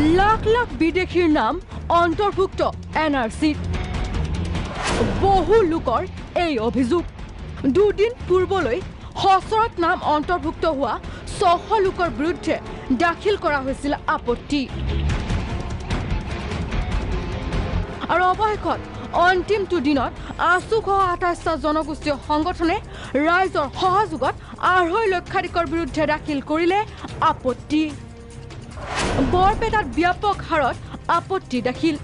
লাখ লাখ বিদেশীৰ নাম অন্তৰ্ভুক্ত NRCত বহু লোকৰ এই অভিযোগ দুদিন পূৰ্বলৈ হচৰত নাম অন্তৰ্ভুক্ত হোৱা 600 লোকৰ বিৰুদ্ধে দাখিল কৰা হৈছিল আপত্তি আৰু অৱশেষত অন্তিমটো দিনত আছুসহ 28টা জনগোষ্ঠীয় সংগঠনে ৰাইজৰ সহযোগত 2.5 লক্ষাধিকৰ বিৰুদ্ধে দাখিল কৰিলে আপত্তি বৰপেটাত ব্যাপক হাৰত আপত্তি দাখিল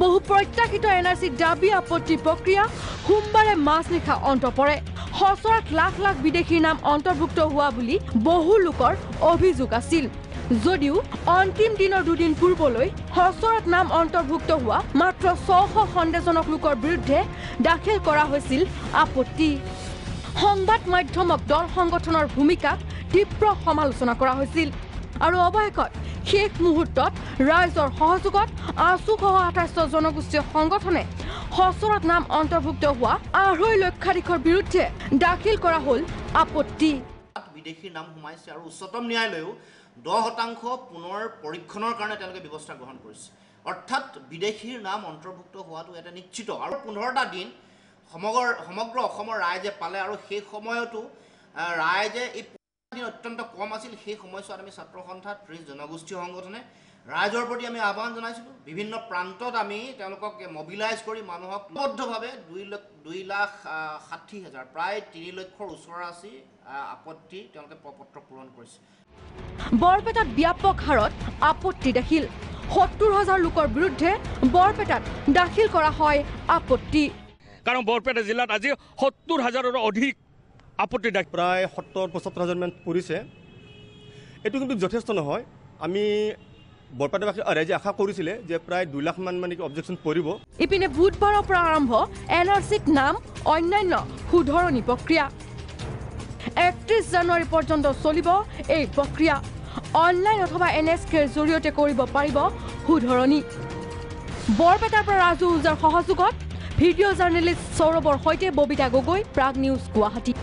বহু প্ৰত্যাশিত NRC দাবী আপত্তি প্ৰক্ৰিয়া সোমবাৰে মাজনিশা অন্ত পৰে হচৰত লাখ লাখ বিদেশীৰ নাম অন্তৰ্ভুক্ত হোৱা বুলি বহু লোকৰ অভিযোগ আছিল যদিও অন্তিম দিনৰ দুদিন পূৰ্বলৈ হচৰত নাম অন্তৰ্ভুক্ত হোৱা মাত্ৰ 600 সন্দেহজনক লোকৰ বিৰুদ্ধে দাখিল কৰা হৈছিল আপত্তি সংবাদ মাধ্যমক দল সংগঠনৰ ভূমিকাক তীব্ৰ সমালোচনা কৰা হৈছিল আৰু অৱশেষত শেষ মুহূৰ্তত ৰাইজৰ সহযোগত আছুসহ 28টা জনগোষ্ঠীয় সংগঠনে হচৰত নাম অন্তৰ্ভুক্ত হোৱা 2.5 লক্ষাধিকৰ বিৰুদ্ধে দাখিল কৰা হ'ল আপত্তি বিদেশীৰ নাম সোমাইছে আৰু উচ্চতম ন্যায়ালয়েও 10% পুনৰ পৰীক্ষণৰ কাৰণে তেওঁলোকে ব্যৱস্থা গ্ৰহণ কৰিছে অৰ্থাৎ বিদেশীৰ নাম অন্তৰ্ভুক্ত হোৱাটো এটা নিশ্চিত আৰু 15টা দিন সমগ্ৰ অসমৰ ৰাইজে পালে আৰু সেই সময়তো ৰাইজে এই দিন অত্যন্ত কম আছিল সেই সময়ছোৱাত আমি ছাত্ৰ সন্থা 30 জনগোষ্ঠীয় সংগঠনে ৰাইজৰ প্ৰতি আমি আহ্বান জনাইছিলোঁ বিভিন্ন প্ৰান্তত আমি তেওঁলোকক মবিলাইজ কৰি মানুহক বদ্ধভাৱে 2,60,000 প্ৰায় 3 লক্ষৰ ওচৰা-ওচৰি আপত্তি তেওঁলোকে পত্ৰ পূৰণ কৰিছে বৰপেটাত ব্যাপক হাৰত আপত্তি দাখিল 70,000 লোকৰ বিৰুদ্ধে বৰপেটাত দাখিল কৰা হয় আপত্তি কাৰণ বৰপেটা জিলাত আজি 70,000ৰো অধিক আপত্তি দাখিল প্ৰায় 70-75,000 মান পৰিছে এটো কিন্তু যথেষ্ট নহয় আমি বৰপেটাবাসী ৰাইজে আশা কৰিছিলে যে প্ৰায় 2 লাখ মান মানে অবজেকশন পৰিব ইপিনে বুধবাৰৰ পৰা আৰম্ভ NRCত নাম অন্যান্য শুধৰণি প্ৰক্ৰিয়া 31 জানুৱাৰী পৰ্যন্ত চলিব এই প্ৰক্ৰিয়া অনলাইন অথবা NSKৰ জৰিয়তে কৰিব পাৰিব শুধৰণি বৰপেটাৰ পৰা ৰাজু উজাৰ সহযোগত ভিডিঅ' জাৰ্নেলিষ্ট সৌৰভৰ সৈতে ববিতা গগৈ প্ৰাগ নিউজ গুৱাহাটী